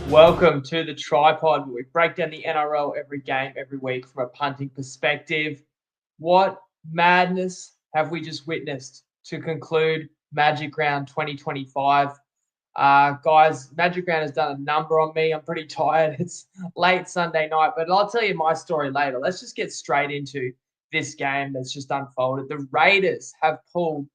Welcome to the TryPod, where we break down the NRL every game, every week from a punting perspective. What madness have we just witnessed to conclude Magic Round 2025? Guys, Magic Round has done a number on me. I'm pretty tired. It's late Sunday night, but I'll tell you my story later. Let's just get straight into this game that's just unfolded. The Raiders have pulled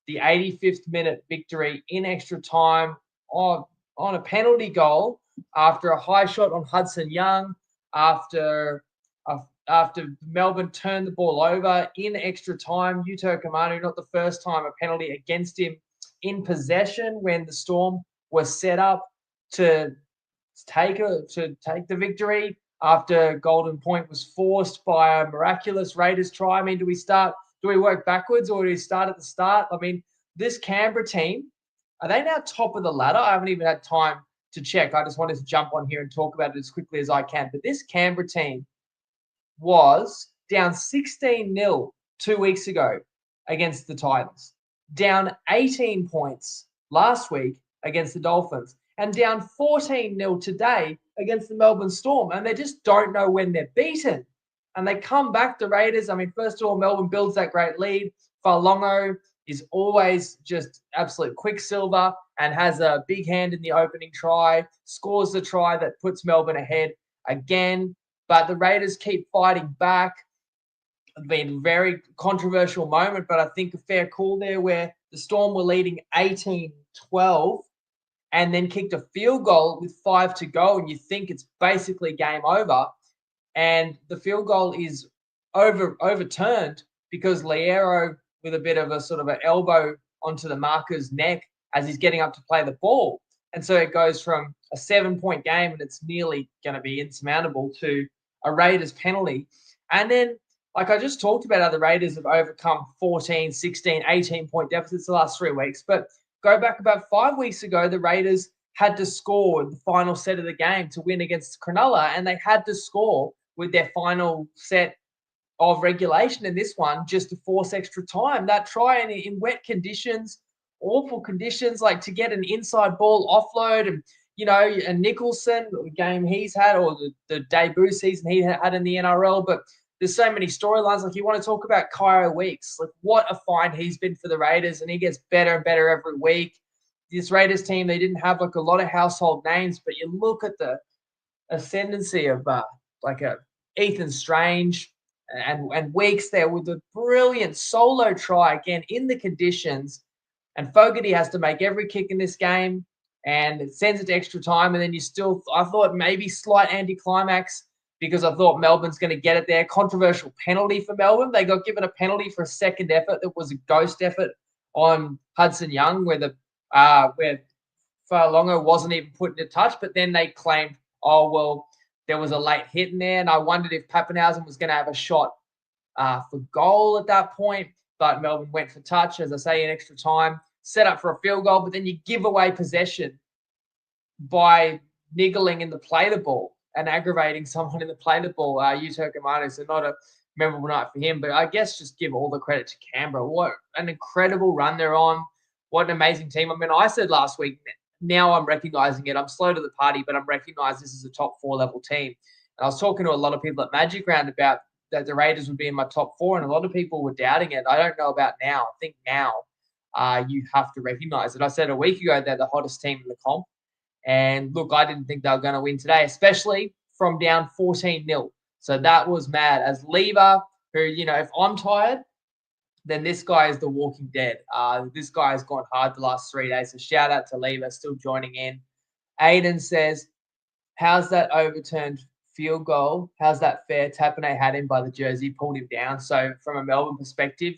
the 85th minute victory in extra time on a penalty goal after a high shot on Hudson Young, after Melbourne turned the ball over in extra time. Yuto Kamanu, not the first time a penalty against him in possession when the Storm was set up to take the victory after Golden Point was forced by a miraculous Raiders try. I mean, do we work backwards or do we start at the start? I mean, this Canberra team, are they now top of the ladder? I haven't even had time to check. I just wanted to jump on here and talk about it as quickly as I can. But this Canberra team was down 16-0 2 weeks ago against the Titans, down 18 points last week against the Dolphins, and down 14-0 today against the Melbourne Storm. And they just don't know when they're beaten. And they come back, the Raiders. I mean, first of all, Melbourne builds that great lead. Falongo is always just absolute quicksilver and has a big hand in the opening try, scores the try that puts Melbourne ahead again. But the Raiders keep fighting back. It's been a very controversial moment, but I think a fair call there where the Storm were leading 18-12 and then kicked a field goal with 5 to go, and you think it's basically game over. And the field goal is overturned because Liero, with a bit of a sort of an elbow onto the marker's neck as he's getting up to play the ball. And so it goes from a 7-point game, and it's nearly going to be insurmountable, to a Raiders penalty. And then, like I just talked about, how the Raiders have overcome 14, 16, 18-point deficits the last 3 weeks. But go back about 5 weeks ago, the Raiders had to score the final set of the game to win against Cronulla, and they had to score with their final set of regulation in this one just to force extra time. That try in wet conditions, awful conditions, like to get an inside ball offload, and and Nicholson, the game he's had, or the debut season he had in the NRL. But there's so many storylines. Like, you want to talk about Kyo Weeks, like what a find he's been for the Raiders, and he gets better and better every week. This Raiders team, they didn't have like a lot of household names, but you look at the ascendancy of Ethan Strange and Weeks there with a brilliant solo try again in the conditions. And Fogarty has to make every kick in this game, and it sends it to extra time. And then I thought maybe slight anticlimax because I thought Melbourne's going to get it there. Controversial penalty for Melbourne. They got given a penalty for a second effort that was a ghost effort on Hudson Young, where Falongo wasn't even put in a touch. But then they claimed, oh, well, there was a late hit in there. And I wondered if Pappenhausen was going to have a shot for goal at that point. But Melbourne went for touch, as I say, in extra time, set up for a field goal. But then you give away possession by niggling in the play the ball and aggravating someone in the play the ball. Yuto Kamanu, so not a memorable night for him. But I guess just give all the credit to Canberra. What an incredible run they're on. What an amazing team. I mean, I said last week, now I'm recognizing it. I'm slow to the party, but I'm recognizing this is a top 4 level team. And I was talking to a lot of people at Magic Round about that the Raiders would be in my top 4, and a lot of people were doubting it. I don't know about now. I think now you have to recognize it. I said a week ago they're the hottest team in the comp. And look, I didn't think they were going to win today, especially from down 14-0. So that was mad. As Lever, who, if I'm tired, then this guy is the walking dead. This guy has gone hard the last 3 days. So shout out to Lever, still joining in. Aiden says, how's that overturned field goal? How's that fair? Tapane had him by the jersey, pulled him down. So from a Melbourne perspective,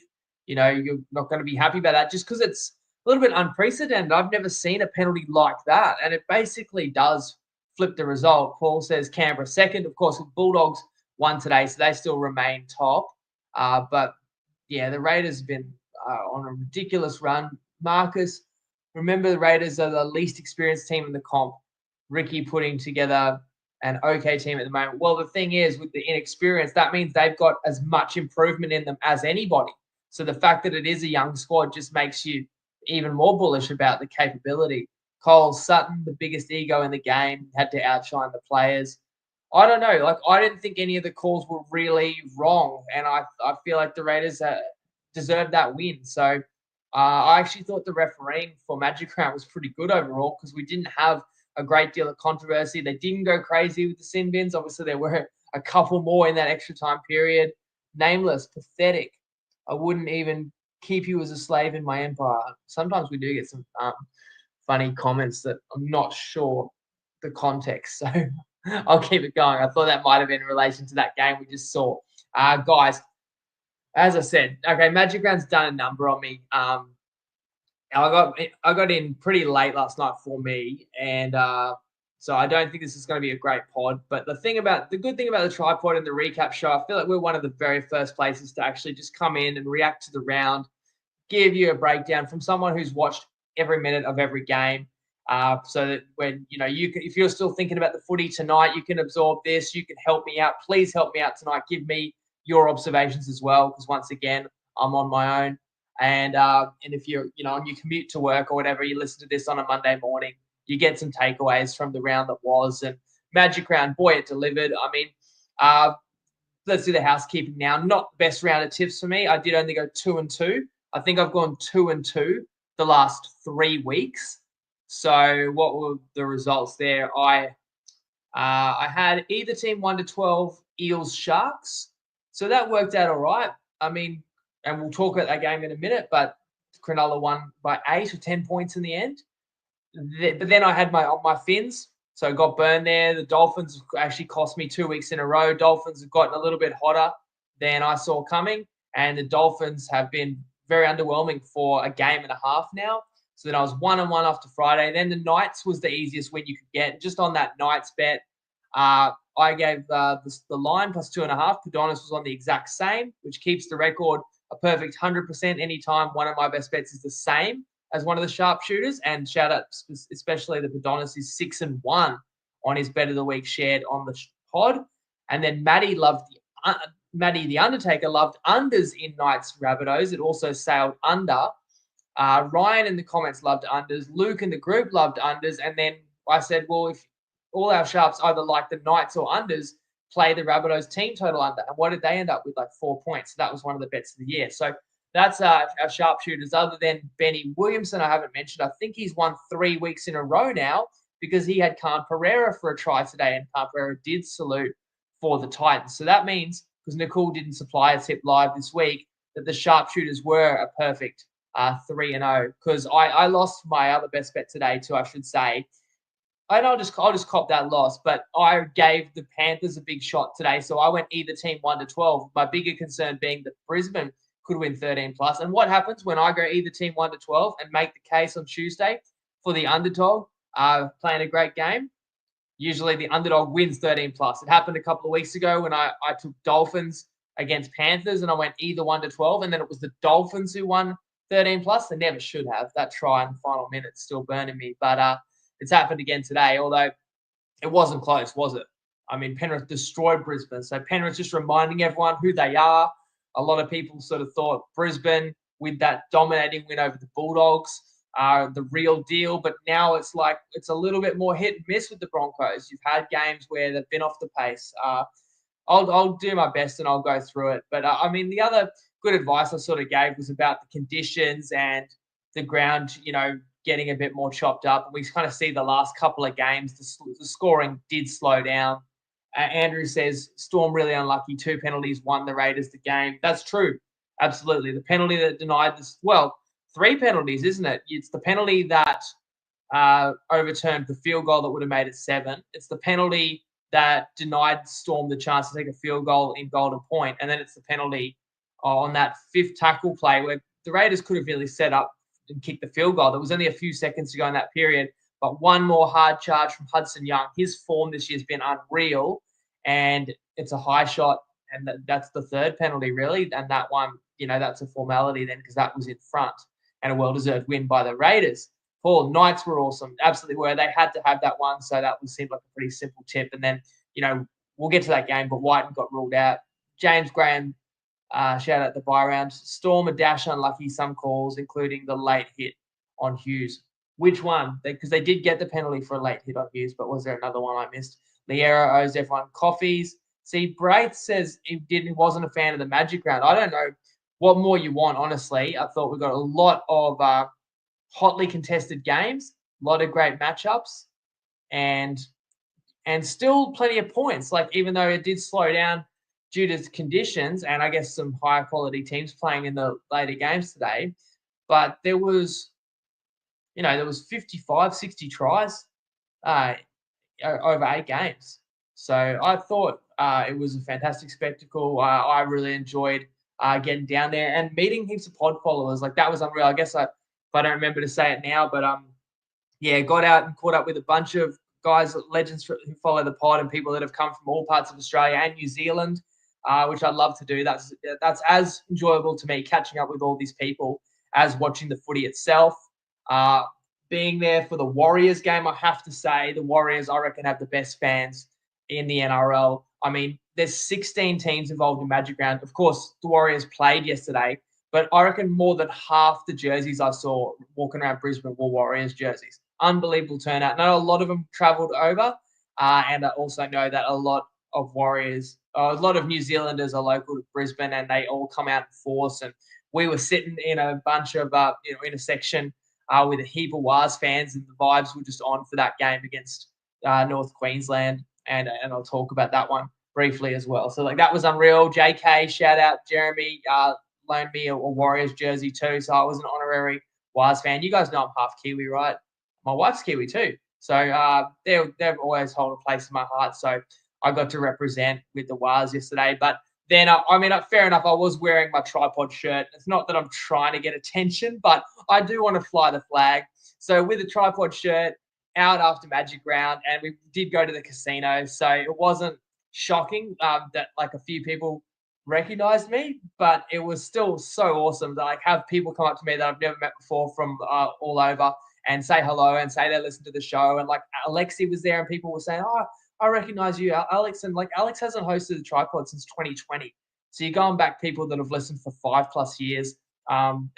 you're not going to be happy about that just because it's a little bit unprecedented. I've never seen a penalty like that. And it basically does flip the result. Paul says Canberra second. Of course, Bulldogs won today, so they still remain top. But, yeah, the Raiders have been on a ridiculous run. Marcus, remember the Raiders are the least experienced team in the comp. Ricky putting together an okay team at the moment. Well, the thing is, with the inexperience, that means they've got as much improvement in them as anybody. So the fact that it is a young squad just makes you even more bullish about the capability. Cole Sutton, the biggest ego in the game, had to outshine the players. I don't know. Like, I didn't think any of the calls were really wrong, and I feel like the Raiders deserved that win. So I actually thought the refereeing for Magic Round was pretty good overall because we didn't have a great deal of controversy. They didn't go crazy with the sin bins. Obviously, there were a couple more in that extra time period. Nameless, pathetic. I wouldn't even keep you as a slave in my empire. Sometimes we do get some funny comments that I'm not sure the context. So I'll keep it going. I thought that might have been in relation to that game we just saw. Guys, as I said, okay, Magic Round's done a number on me. I got in pretty late last night for me, and so I don't think this is going to be a great pod. But the good thing about the TryPod and the recap show, I feel like we're one of the very first places to actually just come in and react to the round, give you a breakdown from someone who's watched every minute of every game. So that when if you're still thinking about the footy tonight, you can absorb this. You can help me out. Please help me out tonight. Give me your observations as well, because once again, I'm on my own. And if you're on your commute to work or whatever, you listen to this on a Monday morning, you get some takeaways from the round that was. And Magic Round, boy, it delivered. I mean, let's do the housekeeping now. Not the best round of tips for me. I did only go 2-2. I think I've gone 2-2 the last 3 weeks. So what were the results there? I had either team 1-12, Eels, Sharks. So that worked out all right. I mean, and we'll talk about that game in a minute, but Cronulla won by 8 or 10 points in the end. But then I had my Finns, so got burned there. The Dolphins actually cost me 2 weeks in a row. Dolphins have gotten a little bit hotter than I saw coming, and the Dolphins have been very underwhelming for a game and a half now. So then I was 1-1 after Friday. Then the Knights was the easiest win you could get. Just on that Knights bet, I gave the line plus 2.5. Padonis was on the exact same, which keeps the record a perfect 100% anytime one of my best bets is the same as one of the sharpshooters. And shout out especially the Padonis is 6-1 on his bet of the week shared on the pod. And then Maddie the Undertaker loved unders in Knights Rabbitohs. It also sailed under. Ryan in the comments loved unders. Luke in the group loved unders. And then I said, well, if all our sharps either like the Knights or unders, play the Rabbitohs team total under. And what did they end up with? Like 4 points. So that was one of the bets of the year. So that's our sharpshooters. Other than Benny Williamson, I haven't mentioned. I think he's won 3 weeks in a row now because he had Khan Pereira for a try today, and Khan Pereira did salute for the Titans. So that means, because Nicole didn't supply a tip live this week, that the sharpshooters were a perfect 3-0. Because I lost my other best bet today too, I should say. And I'll just cop that loss. But I gave the Panthers a big shot today, so I went either team 1-12. My bigger concern being that Brisbane could win 13+. And what happens when I go either team 1-12 and make the case on Tuesday for the underdog playing a great game? Usually the underdog wins 13+. It happened a couple of weeks ago when I took Dolphins against Panthers and I went either 1-12, and then it was the Dolphins who won 13+. They never should have. That try in the final minute still burning me. But it's happened again today, although it wasn't close, was it? I mean, Penrith destroyed Brisbane. So Penrith just reminding everyone who they are. A lot of people sort of thought Brisbane, with that dominating win over the Bulldogs, are the real deal. But now it's like it's a little bit more hit and miss with the Broncos. You've had games where they've been off the pace. I'll do my best and I'll go through it. But, I mean, the other good advice I sort of gave was about the conditions and the ground, getting a bit more chopped up. And we kind of see the last couple of games, the scoring did slow down. Andrew says, Storm really unlucky. 2 penalties won the Raiders the game. That's true. Absolutely. The penalty that denied this, 3 penalties, isn't it? It's the penalty that overturned the field goal that would have made it 7. It's the penalty that denied Storm the chance to take a field goal in Golden Point. And then it's the penalty on that 5th tackle play where the Raiders could have really set up and kicked the field goal. There was only a few seconds to go in that period. But one more hard charge from Hudson Young. His form this year has been unreal, and it's a high shot, and that's the 3rd penalty, really. And that one, that's a formality then because that was in front, and a well-deserved win by the Raiders Paul, Knights were awesome. Absolutely were. They had to have that one. So that seemed like a pretty simple tip. And then, we'll get to that game, but Whiten got ruled out. James Graham, shout out the bye round. Storm, a dash unlucky, some calls, including the late hit on Hughes. Which one? Because they did get the penalty for a late hit on Hughes, but was there another one I missed? Liero owes everyone coffees. See, Braith says he wasn't a fan of the Magic round. I don't know what more you want, honestly. I thought we got a lot of hotly contested games, a lot of great matchups, and still plenty of points. Like, even though it did slow down due to conditions and I guess some higher quality teams playing in the later games today, but there was 55, 60 tries over 8 games. So I thought it was a fantastic spectacle. I really enjoyed getting down there and meeting heaps of pod followers. Like, that was unreal. I guess if I don't remember to say it now, but got out and caught up with a bunch of guys, legends who follow the pod, and people that have come from all parts of Australia and New Zealand, which I'd love to do. That's as enjoyable to me, catching up with all these people, as watching the footy itself. Being there for the Warriors game, I have to say, the Warriors, I reckon, have the best fans in the NRL. I mean, there's 16 teams involved in Magic Round. Of course, the Warriors played yesterday, but I reckon more than half the jerseys I saw walking around Brisbane were Warriors jerseys. Unbelievable turnout. I know a lot of them travelled over, and I also know that a lot of Warriors, a lot of New Zealanders are local to Brisbane, and they all come out in force. And we were sitting in a bunch of, in a section with a heap of WAS fans, and the vibes were just on for that game against North Queensland. And I'll talk about that one briefly as well. So, that was unreal. JK, shout out. Jeremy loaned me a Warriors jersey too, so I was an honorary WAS fan. You guys know I'm half Kiwi, right? My wife's Kiwi too. So they've always hold a place in my heart. So I got to represent with the WAS yesterday. But then, fair enough, I was wearing my TryPod shirt. It's not that I'm trying to get attention, but I do want to fly the flag. So with the TryPod shirt, out after Magic Round, and we did go to the casino. So it wasn't shocking that a few people recognized me, but it was still so awesome to have people come up to me that I've never met before from all over and say hello and say they listen to the show. And Alexi was there, and people were saying, "Oh, I recognize you, Alex." And Alex hasn't hosted the TryPod since 2020. So you're going back people that have listened for 5+ years.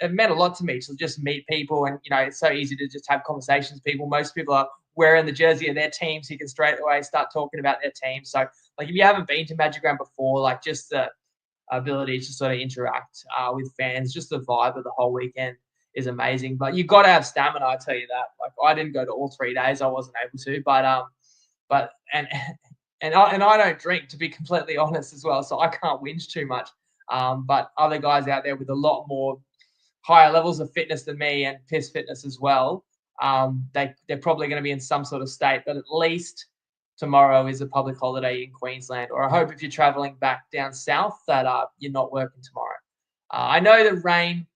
It meant a lot to me to just meet people, and it's so easy to just have conversations with people. Most people are wearing the jersey of their team, so you can straight away start talking about their team. So if you haven't been to Magic Round before, just the ability to sort of interact with fans, just the vibe of the whole weekend is amazing. But you've got to have stamina, I tell you that. I didn't go to all 3 days, I wasn't able to, but I don't drink, to be completely honest, as well, so I can't whinge too much. But other guys out there with a lot more higher levels of fitness than me, and piss fitness as well, they're probably going to be in some sort of state. But at least tomorrow is a public holiday in Queensland, or I hope if you're traveling back down south that you're not working tomorrow. I know that rain,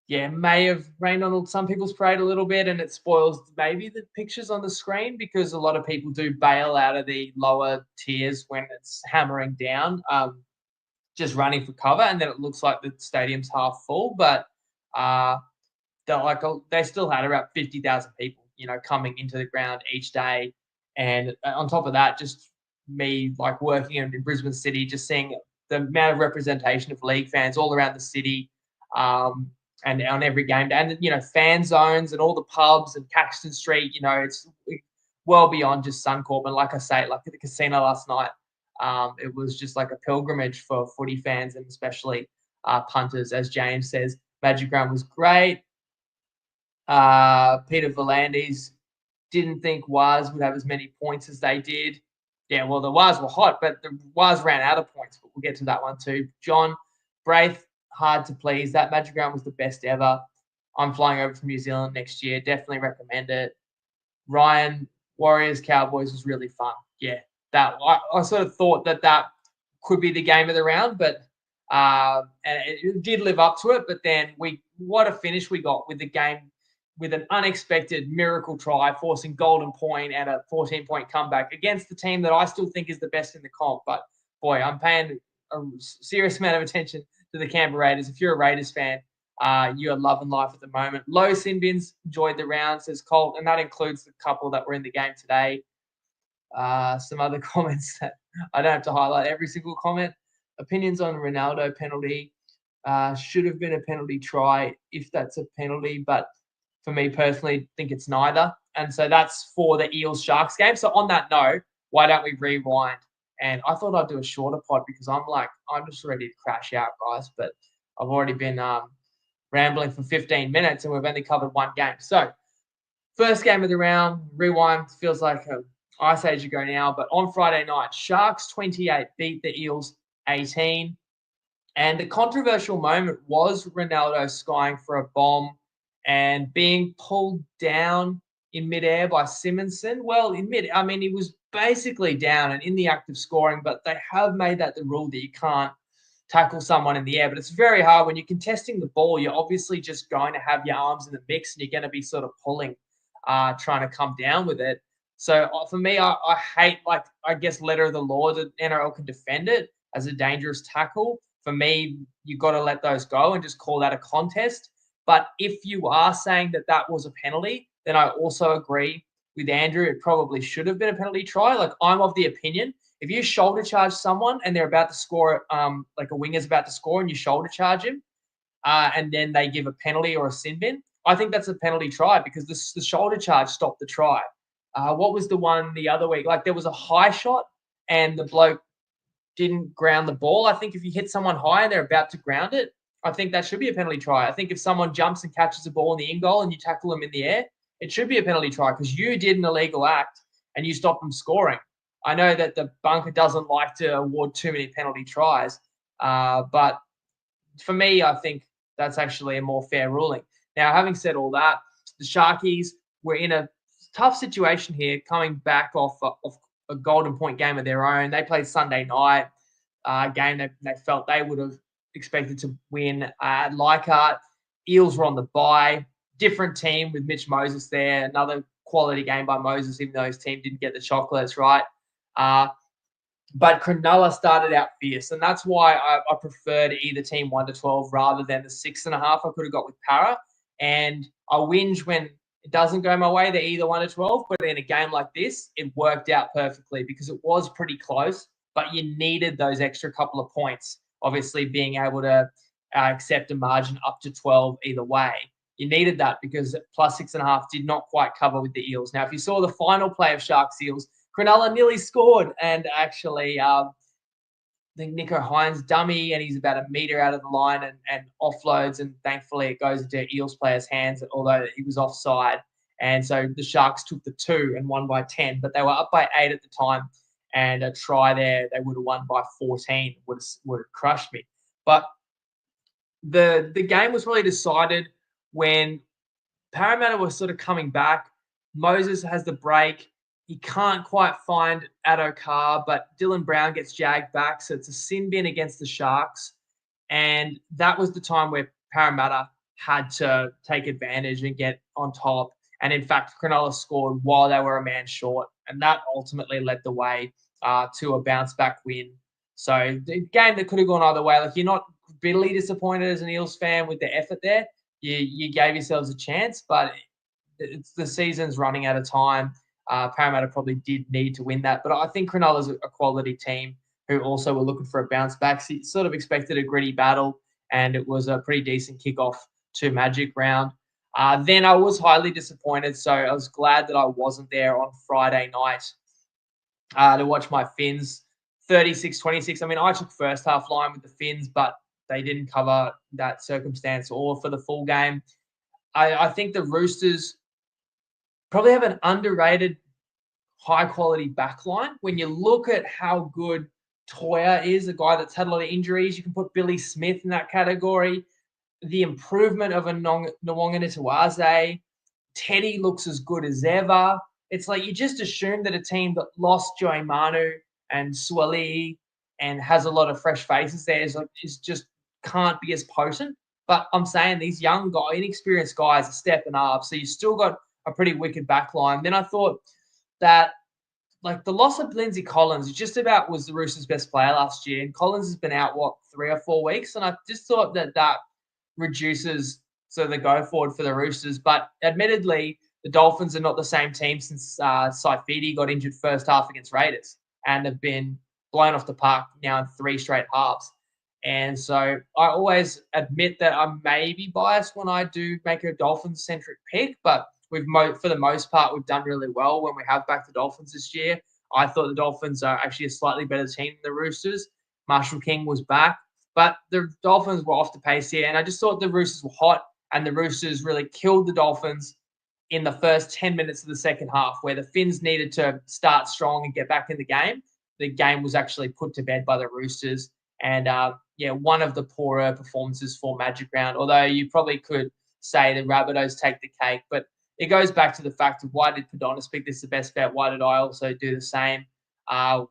may have rained on some people's parade a little bit, and it spoils maybe the pictures on the screen, because a lot of people do bail out of the lower tiers when it's hammering down, just running for cover, and then it looks like the stadium's half full. But they still had about 50,000 people, coming into the ground each day. And on top of that, just me working in Brisbane City, just seeing the amount of representation of league fans all around the city, and on every game day, and fan zones and all the pubs and Caxton Street, it's well beyond just Suncorp. And like I say, at the casino last night, it was just like a pilgrimage for footy fans, and especially punters. As James says, Magic Round was great. Peter Volandis didn't think WAS would have as many points as they did. Yeah, well, the WAS were hot, but the WAS ran out of points. But we'll get to that one too. John Braith, hard to please. That Magic Round was the best ever. I'm flying over from New Zealand next year. Definitely recommend it. Ryan, Warriors Cowboys was really fun. Yeah, that I sort of thought that could be the game of the round, but and it did live up to it. But then what a finish we got with the game, with an unexpected miracle try, forcing golden point and a 14-point comeback against the team that I still think is the best in the comp. But boy, I'm paying a serious amount of attention to the Canberra Raiders. If you're a Raiders fan, You're loving life at the moment. Low sin bins, enjoyed the round, says Colt, and that includes the couple that were in the game today. Some other comments that I don't have to highlight every single comment. Opinions on Ronaldo penalty. Should have been a penalty try if that's a penalty, but for me personally, think it's neither. And so that's for the Eels Sharks game. So on that note, why don't we rewind? And I thought I'd do a shorter pod because I'm just ready to crash out, guys. But I've already been rambling for 15 minutes and we've only covered one game. So first game of the round, rewind, feels like an ice age ago now. But on Friday night, Sharks 28 beat the Eels 18. And the controversial moment was Ronaldo skying for a bomb and being pulled down in midair by Simonson. Well, he was basically down and in the act of scoring, but they have made that the rule that you can't tackle someone in the air. But it's very hard when you're contesting the ball. You're obviously just going to have your arms in the mix and you're going to be sort of pulling, trying to come down with it. So for me, I hate, letter of the law that NRL can defend it as a dangerous tackle. For me, you've got to let those go and just call that a contest. But if you are saying that that was a penalty, then I also agree with Andrew. It probably should have been a penalty try. Like, I'm of the opinion, if you shoulder charge someone and they're about to score, like a winger's about to score and you shoulder charge him, and then they give a penalty or a sin bin, I think that's a penalty try because the shoulder charge stopped the try. What was the one the other week? Like, there was a high shot and the bloke didn't ground the ball. I think if you hit someone high and they're about to ground it, I think that should be a penalty try. I think if someone jumps and catches a ball in the in goal and you tackle them in the air, it should be a penalty try because you did an illegal act and you stopped them scoring. I know that the bunker doesn't like to award too many penalty tries, but for me, I think that's actually a more fair ruling. Now, having said all that, the Sharkies were in a tough situation here, coming back off a Golden Point game of their own. They played Sunday night, game they felt they would have expected to win. Leichhardt, Eels were on the bye. Different team with Mitch Moses there. Another quality game by Moses, even though his team didn't get the chocolates right. But Cronulla started out fierce, and that's why I preferred either team 1-12 rather than the 6.5 I could have got with Para. And I whinge when it doesn't go my way. They're either 1-12, but in a game like this, it worked out perfectly because it was pretty close, but you needed those extra couple of points, obviously being able to accept a margin up to 12 either way. You needed that because plus 6.5 did not quite cover with the Eels. Now, if you saw the final play of Sharks Eels, Cronulla nearly scored and actually I think Nico Hines dummy and he's about a metre out of the line and offloads, and thankfully it goes into Eels player's hands, although he was offside. And so the Sharks took the 2 and won by 10, but they were up by 8 at the time, and a try there, they would have won by 14, would have crushed me. But the game was really decided when Parramatta was sort of coming back. Moses has the break. He can't quite find Addo-Carr, but Dylan Brown gets jagged back. So it's a sin bin against the Sharks. And that was the time where Parramatta had to take advantage and get on top. And in fact, Cronulla scored while they were a man short. And that ultimately led the way to a bounce back win. So the game that could have gone either way. Like, you're not bitterly disappointed as an Eels fan with the effort there. You gave yourselves a chance, but it's the season's running out of time. Parramatta probably did need to win that. But I think Cronulla's a quality team who also were looking for a bounce back. So you sort of expected a gritty battle, and it was a pretty decent kickoff to Magic round. Then I was highly disappointed, so I was glad that I wasn't there on Friday night to watch my Finns 36-26. I mean, I took first half line with the Finns, but they didn't cover that circumstance or for the full game. I think the Roosters probably have an underrated high-quality backline. When you look at how good Toya is, a guy that's had a lot of injuries, you can put Billy Smith in that category. The improvement of a Nwanga-Nituaze. Teddy looks as good as ever. It's like you just assume that a team that lost Joey Manu and Swali and has a lot of fresh faces there is just can't be as potent. But I'm saying these young guys, inexperienced guys are stepping up. So you still got a pretty wicked back line. Then I thought that, like, the loss of Lindsay Collins just about was the Roosters' best player last year. And Collins has been out, 3 or 4 weeks? And I just thought that reduces sort of the go forward for the Roosters. But admittedly, the Dolphins are not the same team since Saifidi got injured first half against Raiders and have been blown off the park now in 3 straight halves. And so I always admit that I may be biased when I do make a Dolphins-centric pick, but for the most part, we've done really well when we have backed the Dolphins this year. I thought the Dolphins are actually a slightly better team than the Roosters. Marshall King was back, but the Dolphins were off the pace here, and I just thought the Roosters were hot, and the Roosters really killed the Dolphins in the first 10 minutes of the second half, where the Finns needed to start strong and get back in the game. The game was actually put to bed by the Roosters. And one of the poorer performances for Magic Round, although you probably could say the Rabbitohs take the cake. But it goes back to the fact of why did Padonis pick this the best bet? Why did I also do the same?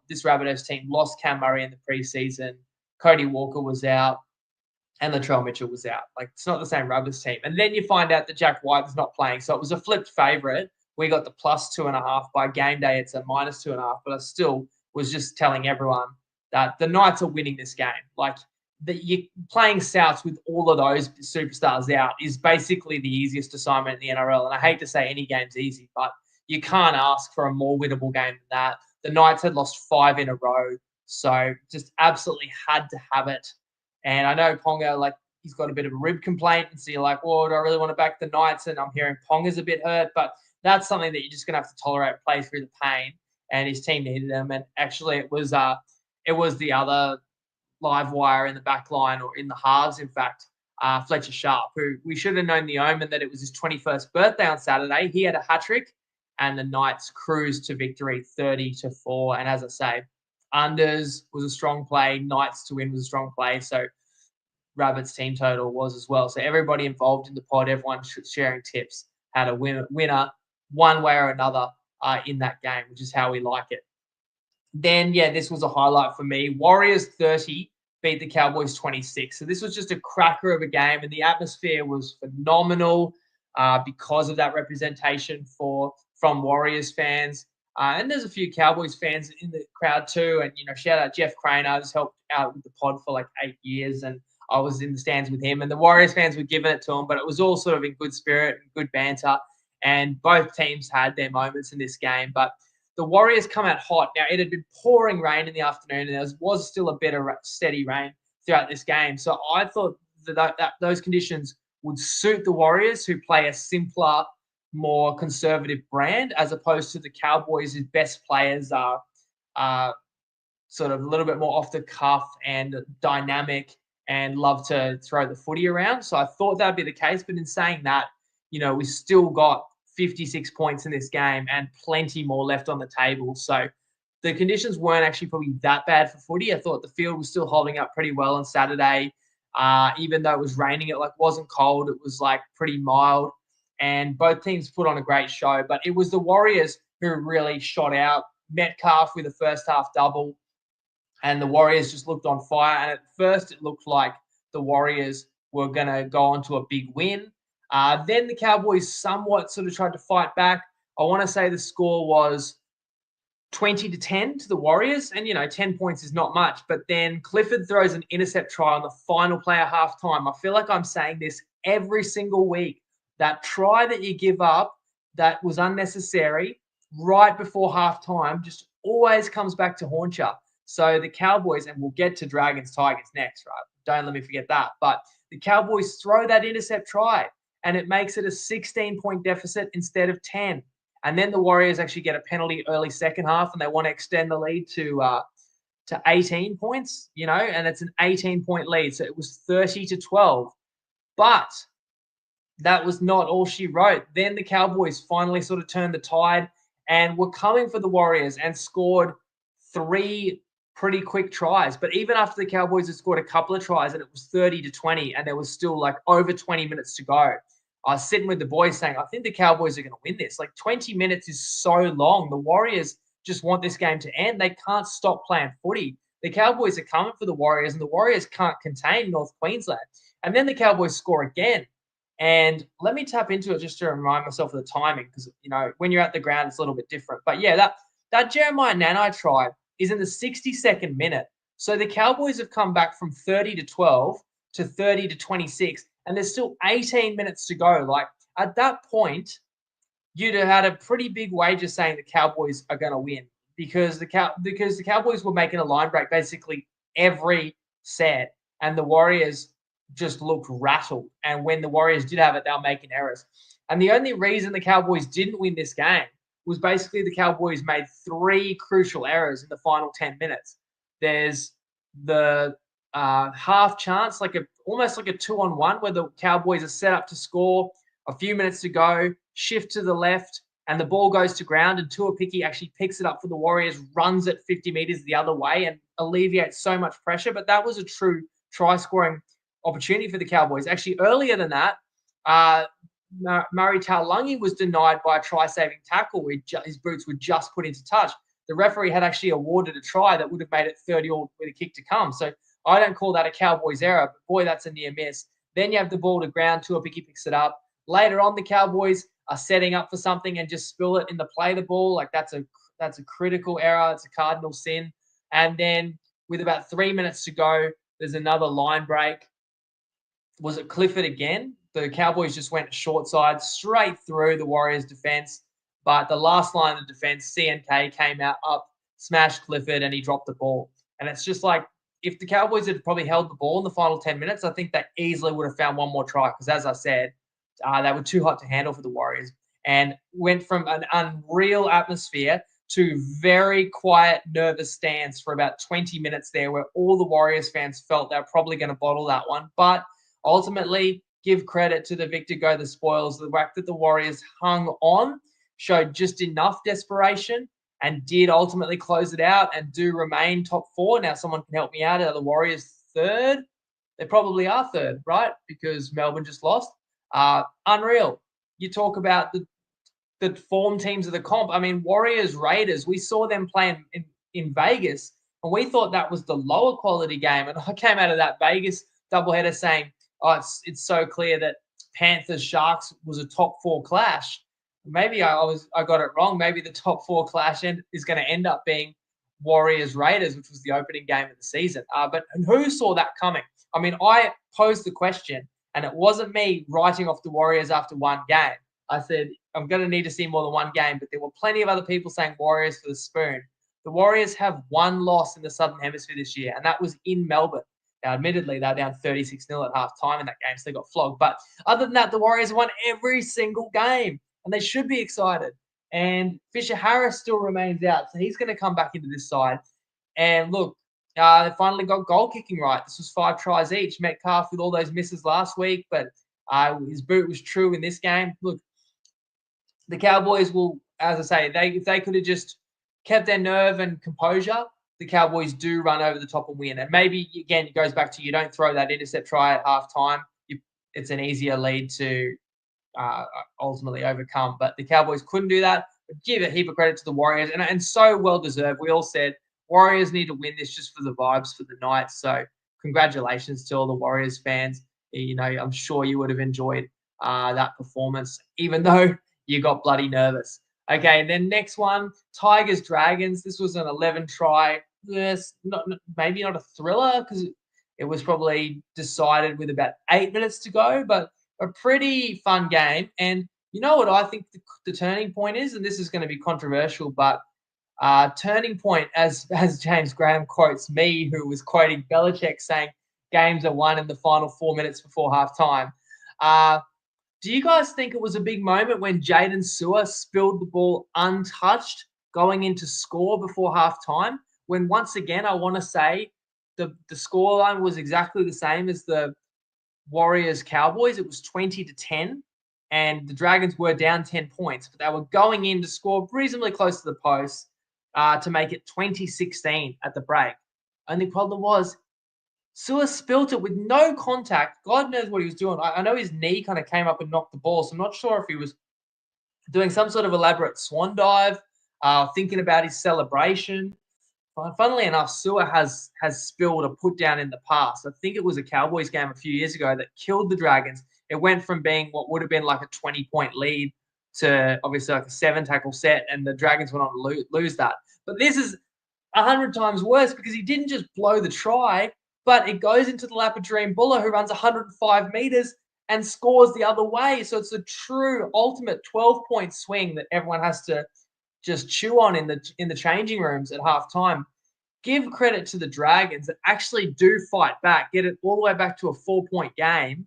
This Rabbitohs team lost Cam Murray in the preseason. Cody Walker was out. And Latrell Mitchell was out. Like, it's not the same Rabbitohs team. And then you find out that Jack White is not playing. So it was a flipped favourite. We got the +2.5. By game day, it's a -2.5. But I still was just telling everyone that the Knights are winning this game. Like, you're playing Souths with all of those superstars out is basically the easiest assignment in the NRL. And I hate to say any game's easy, but you can't ask for a more winnable game than that. The Knights had lost 5 in a row. So just absolutely had to have it. And I know Ponga, like, he's got a bit of a rib complaint. And so you're like, well, do I really want to back the Knights? And I'm hearing Ponga's a bit hurt. But that's something that you're just going to have to tolerate, play through the pain. And his team needed him. And actually, it was the other live wire in the back line, or in the halves, in fact, Fletcher Sharp, who we should have known the omen that it was his 21st birthday on Saturday. He had a hat-trick, and the Knights cruised to victory 30-4. And as I say, unders was a strong play. Knights to win was a strong play. So Rabbits team total was as well. So everybody involved in the pod, everyone sharing tips, had a winner one way or another in that game, which is how we like it. Then, this was a highlight for me. Warriors 30 beat the Cowboys 26. So this was just a cracker of a game, and the atmosphere was phenomenal because of that representation from Warriors fans. And there's a few Cowboys fans in the crowd too. And, shout out Jeff Crane. I just helped out with the pod for like 8 years, and I was in the stands with him. And the Warriors fans were giving it to him, but it was all sort of in good spirit and good banter. And both teams had their moments in this game. But the Warriors come out hot. Now, it had been pouring rain in the afternoon, and there was still a bit of steady rain throughout this game. So I thought that those conditions would suit the Warriors, who play a simpler, more conservative brand, as opposed to the Cowboys, whose best players are sort of a little bit more off the cuff and dynamic and love to throw the footy around. So I thought that would be the case. But in saying that, we still got 56 points in this game and plenty more left on the table. So the conditions weren't actually probably that bad for footy. I thought the field was still holding up pretty well on Saturday. Even though it was raining, it wasn't cold. It was pretty mild. And both teams put on a great show. But it was the Warriors who really shot out. Metcalf with a first half double. And the Warriors just looked on fire. And at first it looked like the Warriors were going to go on to a big win. Then the Cowboys somewhat sort of tried to fight back. I want to say the score was 20-10 to the Warriors. And, 10 points is not much. But then Clifford throws an intercept try on the final play at halftime. I feel like I'm saying this every single week. That try that you give up that was unnecessary right before halftime just always comes back to haunt you. So the Cowboys, and we'll get to Dragons Tigers next, right? Don't let me forget that. But the Cowboys throw that intercept try, and it makes it a 16-point deficit instead of 10. And then the Warriors actually get a penalty early second half, and they want to extend the lead to 18 points, and it's an 18-point lead. So it was 30-12. But that was not all she wrote. Then the Cowboys finally sort of turned the tide and were coming for the Warriors and scored 3 pretty quick tries. But even after the Cowboys had scored a couple of tries and it was 30-20 and there was still over 20 minutes to go, I was sitting with the boys saying, I think the Cowboys are going to win this. 20 minutes is so long. The Warriors just want this game to end. They can't stop playing footy. The Cowboys are coming for the Warriors, and the Warriors can't contain North Queensland. And then the Cowboys score again. And let me tap into it just to remind myself of the timing, because, when you're at the ground, it's a little bit different. But, yeah, that Jeremiah Nanai try is in the 62nd minute. So the Cowboys have come back from 30-12 to 30-26, and there's still 18 minutes to go. Like at that point, you'd have had a pretty big wager saying the Cowboys are going to win because the Cowboys were making a line break basically every set, and the Warriors just looked rattled. And when the Warriors did have it, they were making errors. And the only reason the Cowboys didn't win this game was basically the Cowboys made 3 crucial errors in the final 10 minutes. There's the half chance, almost like a 2-on-1, where the Cowboys are set up to score, a few minutes to go, shift to the left, and the ball goes to ground, and Tuapiki actually picks it up for the Warriors, runs it 50 meters the other way, and alleviates so much pressure. But that was a true try-scoring opportunity for the Cowboys. Actually, earlier than that, Murray Taulagi was denied by a try-saving tackle where his boots were just put into touch. The referee had actually awarded a try that would have made it 30-all with a kick to come. So I don't call that a Cowboys error, but boy, that's a near miss. Then you have the ball to ground. Tuapiki picks it up. Later on, the Cowboys are setting up for something and just spill it in the play of the ball. Like that's a critical error. It's a cardinal sin. And then with about 3 minutes to go, there's another line break. Was it Clifford again? The Cowboys just went short side straight through the Warriors' defense. But the last line of defense, CNK, came out up, smashed Clifford, and he dropped the ball. And it's just like, if the Cowboys had probably held the ball in the final 10 minutes, I think they easily would have found one more try. Because as I said, they were too hot to handle for the Warriors and went from an unreal atmosphere to very quiet, nervous stands for about 20 minutes there, where all the Warriors fans felt they were probably going to bottle that one. But ultimately, give credit to the victor go the spoils. The fact that the Warriors hung on showed just enough desperation and did ultimately close it out and do remain top 4. Now, someone can help me out. Are the Warriors third? They probably are third, right? Because Melbourne just lost. Unreal. You talk about the form teams of the comp. I mean, Warriors, Raiders, we saw them playing in Vegas, and we thought that was the lower quality game. And I came out of that Vegas doubleheader saying, oh, it's so clear that Panthers Sharks was a top 4 clash. Maybe I got it wrong. Maybe the top 4 clash is going to end up being Warriors Raiders, which was the opening game of the season. But who saw that coming? I mean, I posed the question, and it wasn't me writing off the Warriors after one game. I said, I'm going to need to see more than one game, but there were plenty of other people saying Warriors for the spoon. The Warriors have one loss in the Southern Hemisphere this year, and that was in Melbourne. Now, admittedly, they're down 36-0 at halftime in that game, so they got flogged. But other than that, the Warriors won every single game, and they should be excited. And Fisher Harris still remains out, so he's going to come back into this side. And look, they finally got goal kicking right. This was 5 tries each. Metcalf with all those misses last week, but his boot was true in this game. Look, the Cowboys will, as I say, if they could have just kept their nerve and composure, the Cowboys do run over the top and win. And maybe, again, it goes back to you don't throw that intercept try at halftime. It's an easier lead to ultimately overcome. But the Cowboys couldn't do that. But give a heap of credit to the Warriors. And so well-deserved. We all said Warriors need to win this just for the vibes for the night. So congratulations to all the Warriors fans. You know, I'm sure you would have enjoyed that performance, even though you got bloody nervous. Okay, then next one, Tigers Dragons. This was an 11 try. Yes, maybe not a thriller because it was probably decided with about 8 minutes to go, but a pretty fun game. And you know what I think the turning point is, and this is going to be controversial, but turning point, as James Graham quotes me, who was quoting Belichick saying games are won in the final 4 minutes before halftime. Do you guys think it was a big moment when Jaden Sewer spilled the ball untouched going into score before halftime? When once again, I want to say the scoreline was exactly the same as the Warriors Cowboys. It was 20-10, and the Dragons were down 10 points, but they were going in to score reasonably close to the post to make it 20-16 at the break. Only problem was Sewer spilt it with no contact. God knows what he was doing. I know his knee kind of came up and knocked the ball, so I'm not sure if he was doing some sort of elaborate swan dive, thinking about his celebration. Funnily enough, Sewer has spilled a put down in the past. I think it was a Cowboys game a few years ago that killed the Dragons. It went from being what would have been like a 20-point lead to obviously like a 7-tackle set, and the Dragons went on to lose that. But this is 100 times worse because he didn't just blow the try, but it goes into the lap of Dream Buller, who runs 105 meters and scores the other way. So it's a true ultimate 12-point swing that everyone has to just chew on in the changing rooms at halftime. Give credit to the Dragons that actually do fight back, get it all the way back to a 4-point game,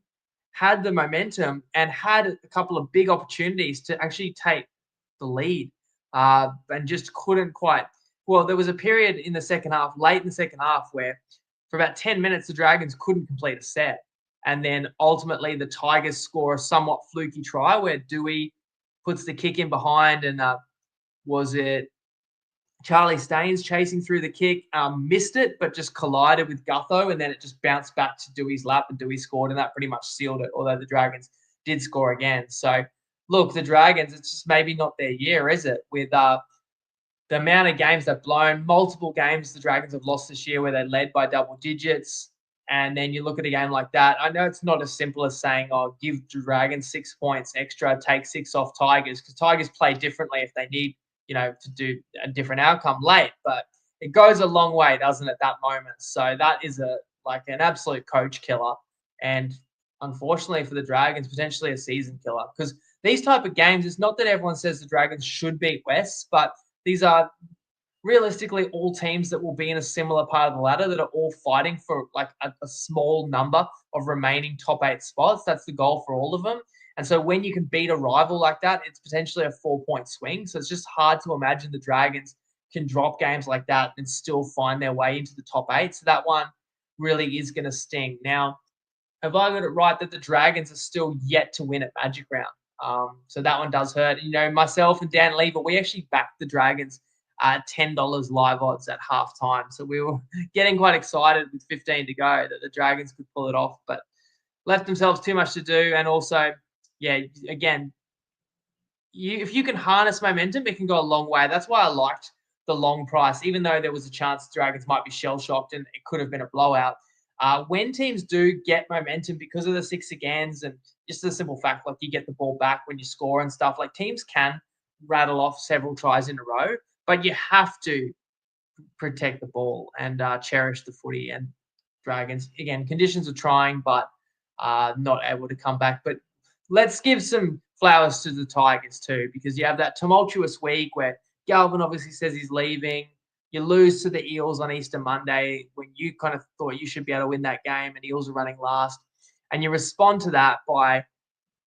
had the momentum and had a couple of big opportunities to actually take the lead, and just couldn't quite. Well, there was a period in the second half, late in the second half, where for about 10 minutes the Dragons couldn't complete a set. And then ultimately the Tigers score a somewhat fluky try where Dewey puts the kick in behind, and was it Charlie Staines chasing through the kick, missed it, but just collided with Gutho, and then it just bounced back to Dewey's lap, and Dewey scored, and that pretty much sealed it, although the Dragons did score again. So, look, the Dragons, it's just maybe not their year, is it? With the amount of games they've blown, multiple games the Dragons have lost this year where they led by double digits, and then you look at a game like that. I know it's not as simple as saying, oh, give Dragons 6 points extra, take 6 off Tigers, because Tigers play differently if they need to do a different outcome late, but it goes a long way, doesn't it, that moment? So that is an absolute coach killer. And unfortunately for the Dragons, potentially a season killer, because these type of games, it's not that everyone says the Dragons should beat West, but these are realistically all teams that will be in a similar part of the ladder that are all fighting for like a small number of remaining top 8 spots. That's the goal for all of them. And so when you can beat a rival like that, it's potentially a 4-point swing. So it's just hard to imagine the Dragons can drop games like that and still find their way into the top 8. So that one really is going to sting. Now, have I got it right that the Dragons are still yet to win at Magic Round? So that one does hurt. Myself and Dan Lever, we actually backed the Dragons at $10 live odds at halftime. So we were getting quite excited with 15 to go that the Dragons could pull it off, but left themselves too much to do. And also, yeah, again, if you can harness momentum, it can go a long way. That's why I liked the long price, even though there was a chance the Dragons might be shell-shocked and it could have been a blowout. When teams do get momentum because of the 6 agains and just the simple fact, like you get the ball back when you score and stuff, like teams can rattle off several tries in a row, but you have to protect the ball and cherish the footy. And Dragons, again, conditions are trying, but not able to come back. But let's give some flowers to the Tigers too, because you have that tumultuous week where Galvin obviously says he's leaving. You lose to the Eels on Easter Monday when you kind of thought you should be able to win that game, and Eels are running last. And you respond to that by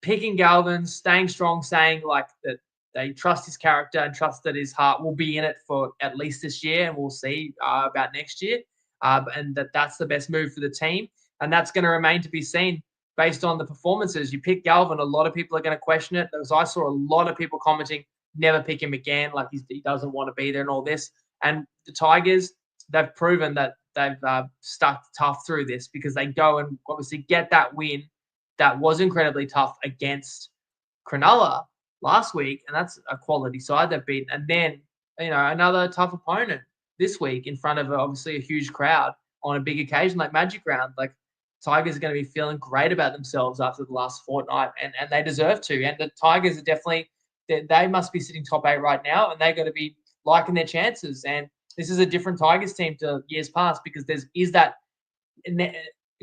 picking Galvin, staying strong, saying like that they trust his character and trust that his heart will be in it for at least this year, and we'll see about next year. And that's the best move for the team. And that's going to remain to be seen based on the performances. You pick Galvin, a lot of people are going to question it. As I saw a lot of people commenting, never pick him again, like he doesn't want to be there and all this. And the Tigers, they've proven that they've stuck tough through this, because they go and obviously get that win that was incredibly tough against Cronulla last week, and that's a quality side they've beaten. And then, another tough opponent this week in front of obviously a huge crowd on a big occasion like Magic Round. Like, Tigers are going to be feeling great about themselves after the last fortnight, and they deserve to. And the Tigers are definitely, they must be sitting top 8 right now, and they're going to be liking their chances. And this is a different Tigers team to years past, because is that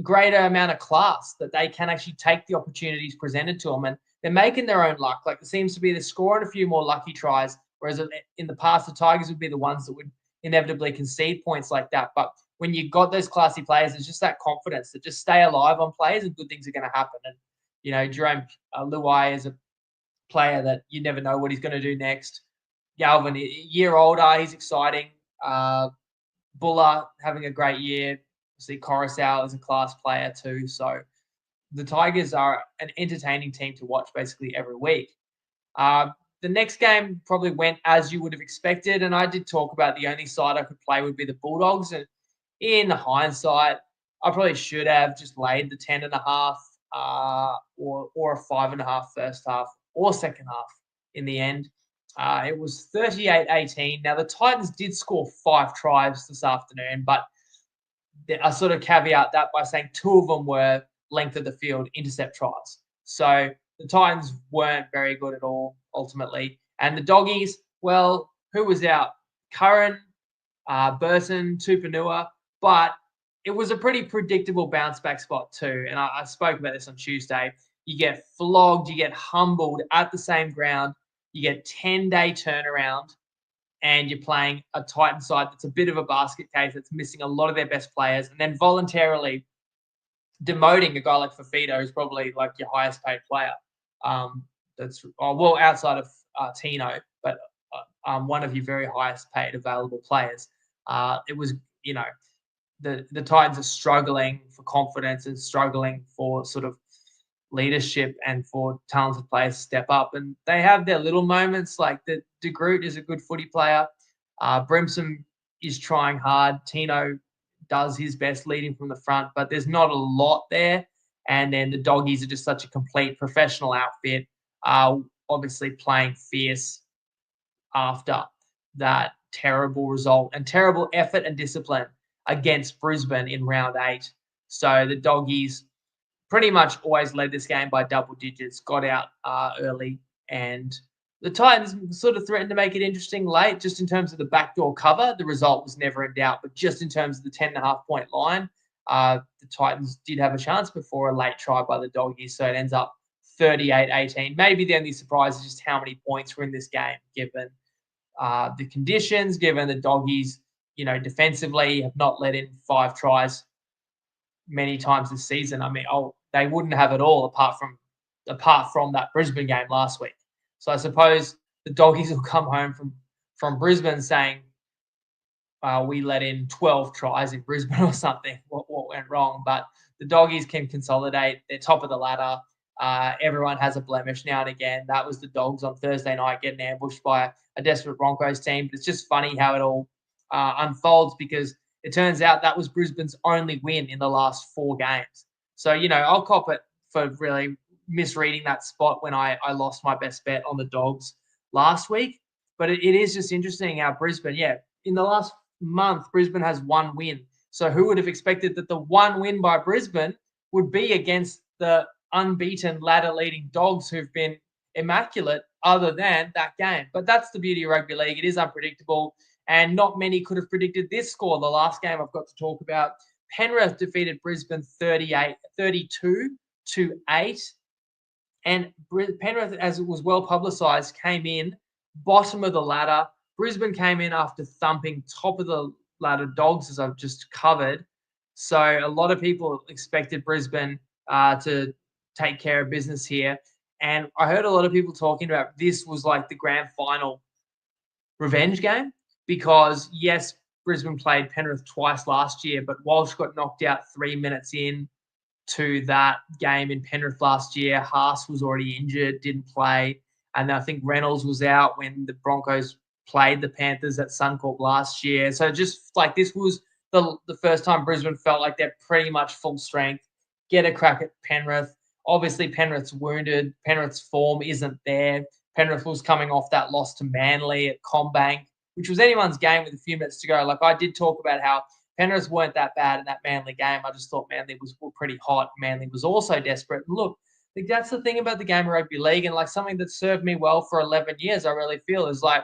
greater amount of class that they can actually take the opportunities presented to them, and they're making their own luck. Like, it seems to be they're scoring a few more lucky tries, whereas in the past the Tigers would be the ones that would inevitably concede points like that. But when you got those classy players, it's just that confidence that just stay alive on plays and good things are going to happen. And Jerome Luai is a player that you never know what he's going to do next. Galvin, a year older, he's exciting. Buller having a great year. See, Coruscant is a class player too. So the Tigers are an entertaining team to watch basically every week. The next game probably went as you would have expected, and I did talk about the only side I could play would be the Bulldogs. And in hindsight, I probably should have just laid the 10.5 or a 5.5 first half or second half in the end. It was 38-18. Now, the Titans did score 5 tries this afternoon, but I sort of caveat that by saying 2 of them were length of the field intercept tries. So the Titans weren't very good at all, ultimately. And the Doggies, well, who was out? Curran, Burton, Tupanua, but it was a pretty predictable bounce back spot too. And I spoke about this on Tuesday. You get flogged, you get humbled at the same ground, you get 10-day turnaround, and you're playing a Titan side that's a bit of a basket case that's missing a lot of their best players, and then voluntarily demoting a guy like Fafito, who's probably like your highest paid player. Well, outside of Tino, but one of your very highest paid available players. It was, the Titans are struggling for confidence and struggling for sort of leadership and for talented players to step up. And they have their little moments, like De Groot is a good footy player. Brimson is trying hard. Tino does his best leading from the front, but there's not a lot there. And then the Doggies are just such a complete professional outfit, obviously playing fierce after that terrible result and terrible effort and discipline against Brisbane in round 8. So the Doggies pretty much always led this game by double digits, got out early, and the Titans sort of threatened to make it interesting late, just in terms of the backdoor cover. The result was never in doubt, but just in terms of the 10.5-point line, the Titans did have a chance before a late try by the Doggies, so it ends up 38-18. Maybe the only surprise is just how many points were in this game, given the conditions, given the Doggies, defensively have not let in 5 tries many times this season. I mean, they wouldn't have it all apart from that Brisbane game last week. So I suppose the Doggies will come home from Brisbane saying, we let in 12 tries in Brisbane or something. What went wrong? But the Doggies can consolidate. They're top of the ladder. Everyone has a blemish now and again. That was the Dogs on Thursday night getting ambushed by a desperate Broncos team. But it's just funny how it all unfolds, because it turns out that was Brisbane's only win in the last 4 games. So, I'll cop it for really misreading that spot when I lost my best bet on the Dogs last week. But it is just interesting how Brisbane, in the last month, Brisbane has 1 win. So who would have expected that the 1 win by Brisbane would be against the unbeaten ladder-leading Dogs who've been immaculate other than that game? But that's the beauty of rugby league. It is unpredictable. And not many could have predicted this score. The last game I've got to talk about, Penrith defeated Brisbane 32-8. And Penrith, as it was well publicised, came in bottom of the ladder. Brisbane came in after thumping top of the ladder Dogs, as I've just covered. So a lot of people expected Brisbane to take care of business here. And I heard a lot of people talking about this was like the grand final revenge game. Because, yes, Brisbane played Penrith twice last year, but Walsh got knocked out 3 minutes in to that game in Penrith last year. Haas was already injured, didn't play. And I think Reynolds was out when the Broncos played the Panthers at Suncorp last year. So just like this was the first time Brisbane felt like they're pretty much full strength, get a crack at Penrith. Obviously, Penrith's wounded. Penrith's form isn't there. Penrith was coming off that loss to Manly at CommBank, which was anyone's game with a few minutes to go. Like, I did talk about how Penrith weren't that bad in that Manly game. I just thought Manly were pretty hot. Manly was also desperate. And look, that's the thing about the game of rugby league, and like something that served me well for 11 years, I really feel, is like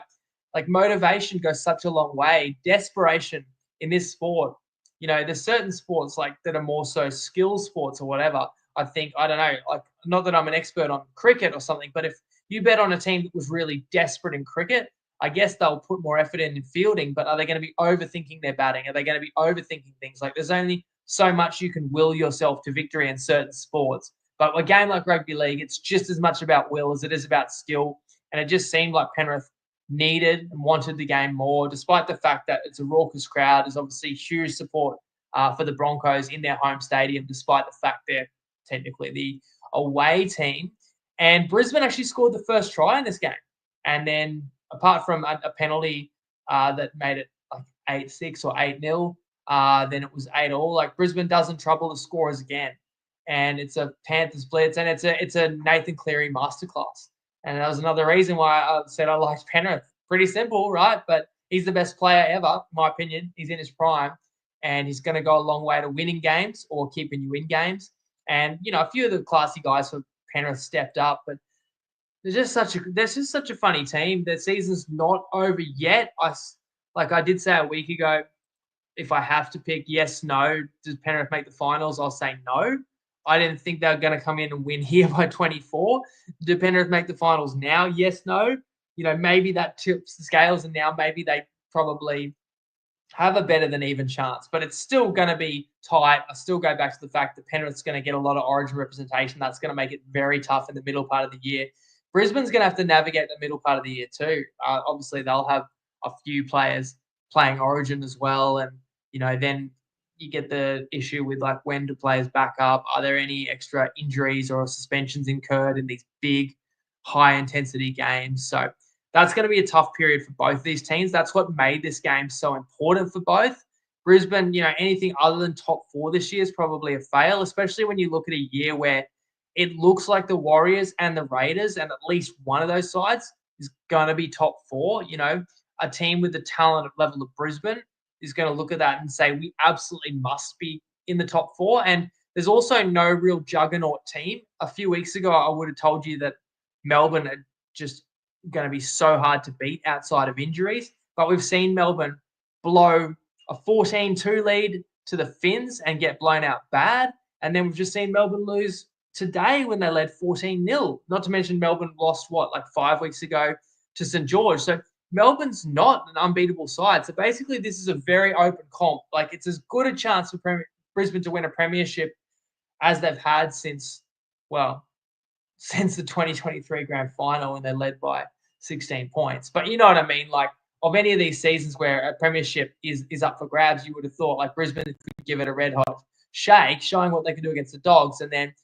motivation goes such a long way. Desperation in this sport, there's certain sports like that are more so skill sports or whatever. I think, I don't know, like, not that I'm an expert on cricket or something, but if you bet on a team that was really desperate in cricket, I guess they'll put more effort in fielding, but are they going to be overthinking their batting? Are they going to be overthinking things? Like, there's only so much you can will yourself to victory in certain sports. But a game like rugby league, it's just as much about will as it is about skill. And it just seemed like Penrith needed and wanted the game more, despite the fact that it's a raucous crowd. There's obviously huge support for the Broncos in their home stadium, despite the fact they're technically the away team. And Brisbane actually scored the first try in this game. And then, apart from a penalty that made it like 8-6 or 8-0, then it was 8-all. Like, Brisbane doesn't trouble the scorers again. And it's a Panthers blitz, and it's a Nathan Cleary masterclass. And that was another reason why I said I liked Penrith. Pretty simple, right? But he's the best player ever, in my opinion. He's in his prime, and he's going to go a long way to winning games or keeping you in games. And, a few of the classy guys for Penrith stepped up, but there's just such a funny team. The season's not over yet. I did say a week ago, if I have to pick yes, no, does Penrith make the finals? I'll say no. I didn't think they were going to come in and win here by 24. Do Penrith make the finals now? Yes, no. Maybe that tips the scales, and now maybe they probably have a better than even chance, but it's still going to be tight. I still go back to the fact that Penrith's going to get a lot of Origin representation. That's going to make it very tough in the middle part of the year. Brisbane's going to have to navigate the middle part of the year too. Obviously, they'll have a few players playing Origin as well, and then you get the issue with like when do players back up? Are there any extra injuries or suspensions incurred in these big, high intensity games? So that's going to be a tough period for both these teams. That's what made this game so important for both. Brisbane, anything other than top 4 this year is probably a fail, especially when you look at a year where it looks like the Warriors and the Raiders, and at least one of those sides is going to be top 4. A team with the talent level of Brisbane is going to look at that and say, we absolutely must be in the top 4. And there's also no real juggernaut team. A few weeks ago, I would have told you that Melbourne are just going to be so hard to beat outside of injuries. But we've seen Melbourne blow a 14-2 lead to the Finns and get blown out bad. And then we've just seen Melbourne lose today when they led 14-0. Not to mention Melbourne lost, 5 weeks ago to St. George. So Melbourne's not an unbeatable side. So basically, this is a very open comp. Like, it's as good a chance for Brisbane to win a premiership as they've had since the 2023 grand final when they're led by 16 points. But you know what I mean? Like, of any of these seasons where a premiership is up for grabs, you would have thought like Brisbane could give it a red hot shake, showing what they could do against the Dogs. And then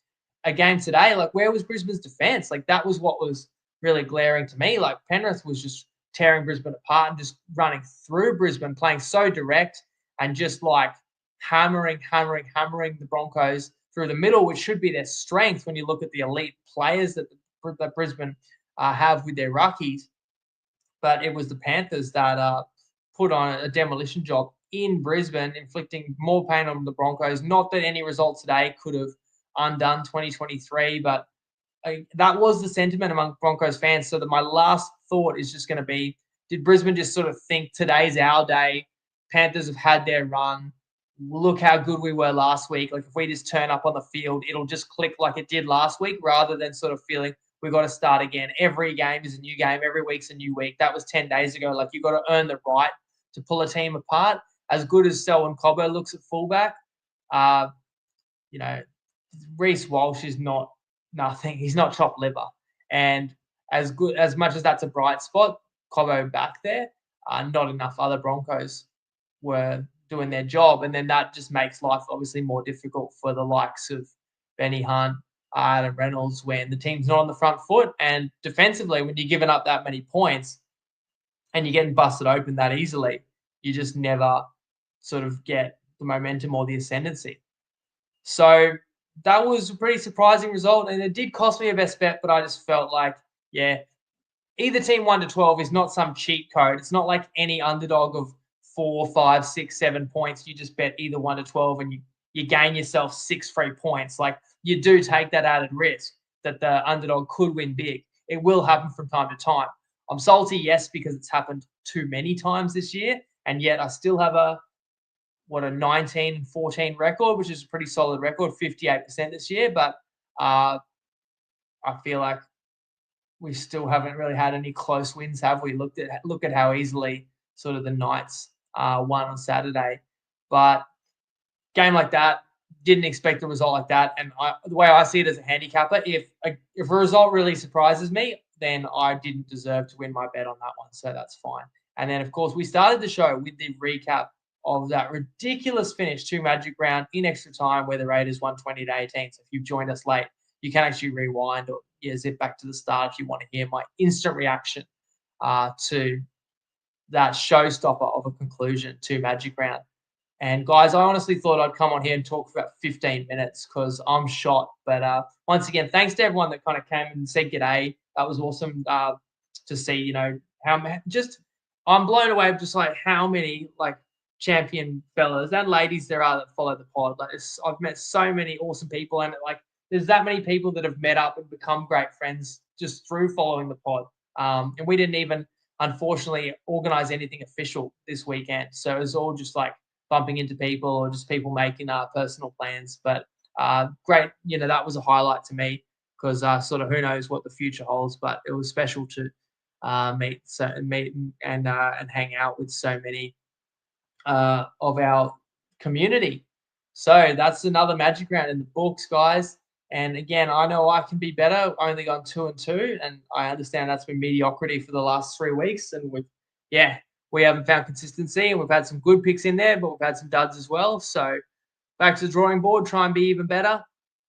a game today, like, where was Brisbane's defense? Like, that was what was really glaring to me. Like, Penrith was just tearing Brisbane apart and just running through Brisbane, playing so direct and just like hammering the Broncos through the middle, which should be their strength when you look at the elite players that Brisbane have with their ruckies. But it was the Panthers that put on a demolition job in Brisbane, inflicting more pain on the Broncos. Not that any result today could have undone 2023, but that was the sentiment among Broncos fans. So that my last thought is just going to be, did Brisbane just sort of think today's our day? Panthers have had their run. Look how good we were last week. Like, if we just turn up on the field, it'll just click like it did last week, rather than sort of feeling we've got to start again. Every game is a new game. Every week's a new week. That was 10 days ago. Like, you've got to earn the right to pull a team apart. As good as Selwyn Cobbo looks at fullback, Reece Walsh is not nothing. He's not chopped liver. And as much as that's a bright spot, Cobbo back there, not enough other Broncos were doing their job. And then that just makes life obviously more difficult for the likes of Benny Hunt, Adam Reynolds, when the team's not on the front foot. And defensively, when you're giving up that many points and you're getting busted open that easily, you just never sort of get the momentum or the ascendancy. So that was a pretty surprising result, and it did cost me a best bet, but I just felt like, either team 1-12 is not some cheat code. It's not like any underdog of 4, 5, 6, 7 points. You just bet either 1-12 and you gain yourself 6 free points. Like, you do take that added risk that the underdog could win big. It will happen from time to time. I'm salty, yes, because it's happened too many times this year, and yet I still have a 19-14 record, which is a pretty solid record, 58% this year. But I feel like we still haven't really had any close wins, have we? Look at how easily sort of the Knights won on Saturday. But game like that, didn't expect a result like that. And the way I see it as a handicapper, if a result really surprises me, then I didn't deserve to win my bet on that one. So that's fine. And then, of course, we started the show with the recap of that ridiculous finish to Magic Round in extra time where the Raiders won 20-18. So if you've joined us late, you can actually rewind or zip back to the start if you want to hear my instant reaction to that showstopper of a conclusion to Magic Round. And guys, I honestly thought I'd come on here and talk for about 15 minutes because I'm shot. But once again, thanks to everyone that kind of came and said g'day. That was awesome to see, I'm blown away with just like how many like champion fellas and ladies there are that follow the pod. Like, I've met so many awesome people, and like there's that many people that have met up and become great friends just through following the pod. And we didn't even, unfortunately, organize anything official this weekend. So it was all just like bumping into people or just people making personal plans. But great. That was a highlight to me because sort of who knows what the future holds, but it was special to meet and hang out with so many of our community. So that's another magic round in the books, guys. And again, I know I can be better. Only gone 2-2, and I understand that's been mediocrity for the last 3 weeks. And we haven't found consistency, and we've had some good picks in there, but we've had some duds as well. So back to the drawing board, try and be even better,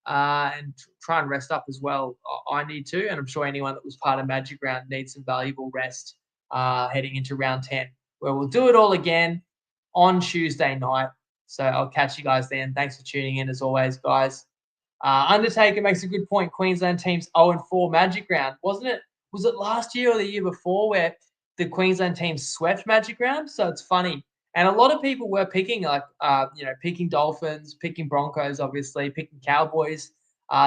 and try and rest up as well. I need to, and I'm sure anyone that was part of Magic Round needs some valuable rest heading into round 10, where we'll do it all again on Tuesday night. So I'll catch you guys then. Thanks for tuning in as always, guys. Undertaker makes a good point. Queensland teams 0-4 Magic Round, wasn't it? Was it last year or the year before where the Queensland team swept Magic Round? So it's funny. And a lot of people were picking picking Dolphins, picking Broncos, obviously, picking Cowboys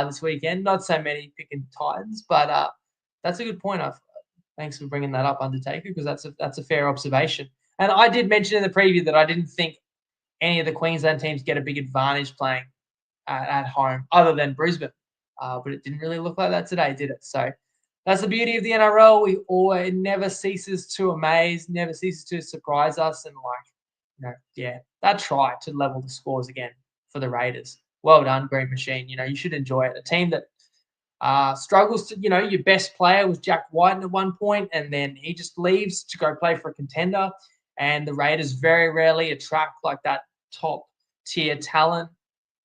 this weekend. Not so many picking Titans, but that's a good point. Thanks for bringing that up, Undertaker, because that's a fair observation. And I did mention in the preview that I didn't think any of the Queensland teams get a big advantage playing at home, other than Brisbane. But it didn't really look like that today, did it? So that's the beauty of the NRL. It never ceases to amaze, never ceases to surprise us. And that try to level the scores again for the Raiders. Well done, Green Machine. You should enjoy it. A team that struggles to, your best player was Jack Whiten at one point, and then he just leaves to go play for a contender. And the Raiders very rarely attract like that top tier talent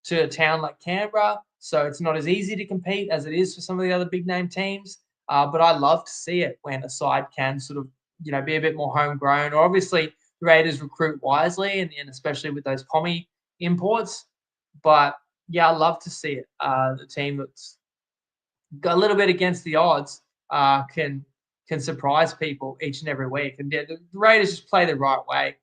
to a town like Canberra. So it's not as easy to compete as it is for some of the other big name teams. But I love to see it when a side can sort of, be a bit more homegrown. Or obviously the Raiders recruit wisely and especially with those Pommy imports. But yeah, I love to see it. The team that's got a little bit against the odds can surprise people each and every week. And the Raiders just play the right way.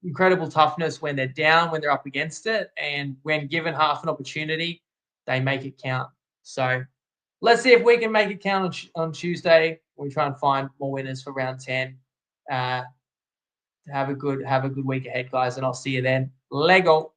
Incredible toughness when they're down, when they're up against it, and when given half an opportunity, they make it count. So let's see if we can make it count on Tuesday. We try and find more winners for round 10. Have a good week ahead, guys, and I'll see you then. Lego.